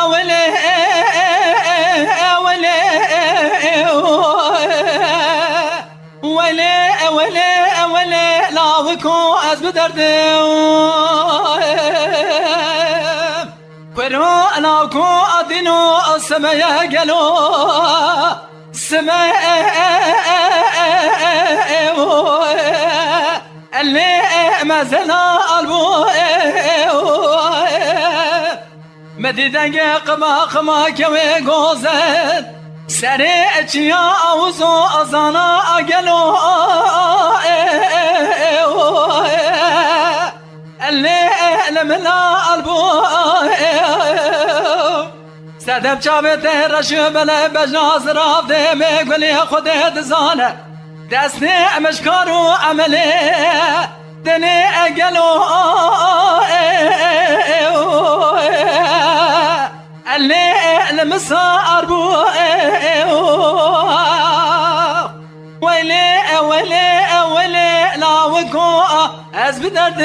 أولي أولي أولي أولي أولي لا وكو أزبدرد كرو أنا كو أدينو السماء قالو السماء اللي ما زلنا قلبو مديدنگ قما كوي غوزت سري اتشيا اوزو ازانا اگلو اللي لمنا قلبو سدب چابت رشو بلا بجاز راف ده مگولی خودت زانه دستی مشکارو عملی دنی اگلو اللي المسار بو ويلي ويلي ويلي لا وكو ازبدرد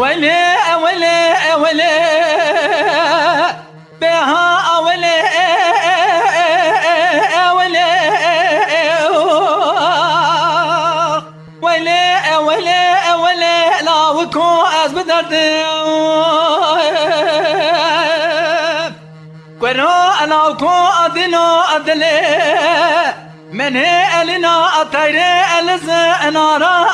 أولي أولي أولي بها أولي أولي ويلي أولي أولي لا وكو أزبدرد كورو أنا وكو أدينو أدلي من هي ألينا أطيري ألز نارا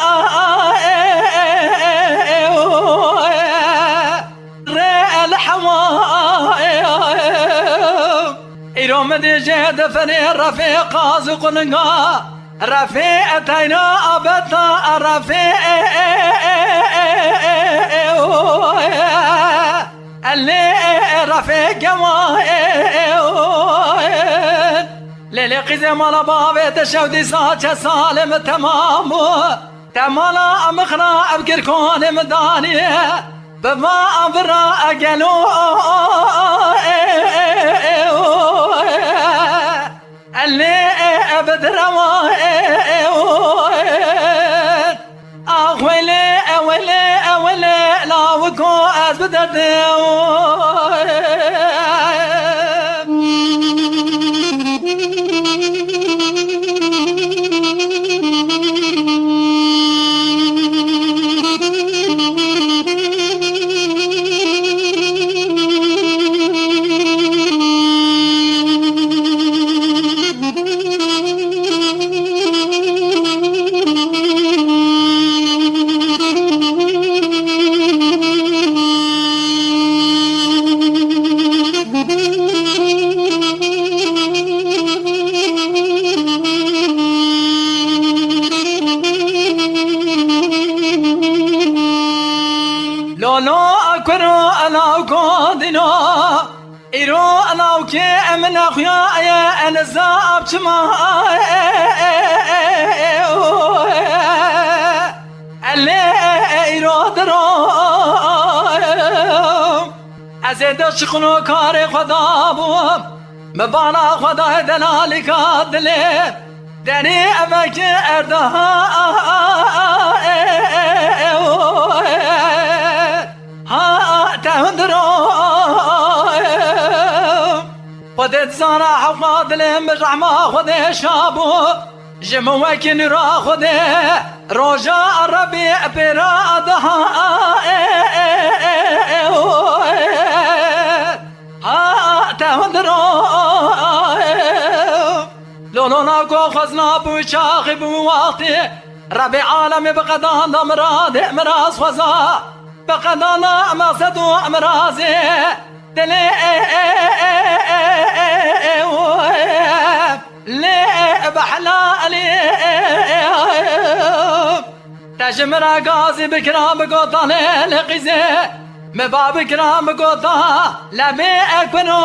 إيروم دي جهد فني الرفيق زقنقا رفيق تينا أبتا رفيق اللي رفيق للي قزي مالا بابي تشودي ساچة سالم تمام تمالا مخنا أبكر كون مداني بما أبرا أقلو اللي بدروا أولي أولي أولي لا وكو أزبدرد لولو أكرو أنا كودينو إيرو أنا وكي أمن أخيا أنا زاب شما اللي إيرو درو أزيد شخنو كاري خدا بو مبانا خدا دلالي كادلي دني أبك أردها خودت زانا حقا دلم رحمة خودت شابو جموك نرا خودت رجاء ربي برادها تهندرو لولونا كو خزنا بوشاخ بوقتي ربي عالمي بقدان مراد مراز خزا بقدان مقصد امرازي دلي مجمرا غازي بكرام بقطان لقيزه مباب بكرام بقطان لبي اكونو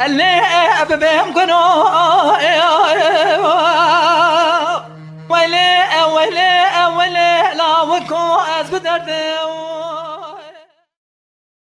اللي اببهم كنو ويلي ويلي ويلي لا وكو از بدرده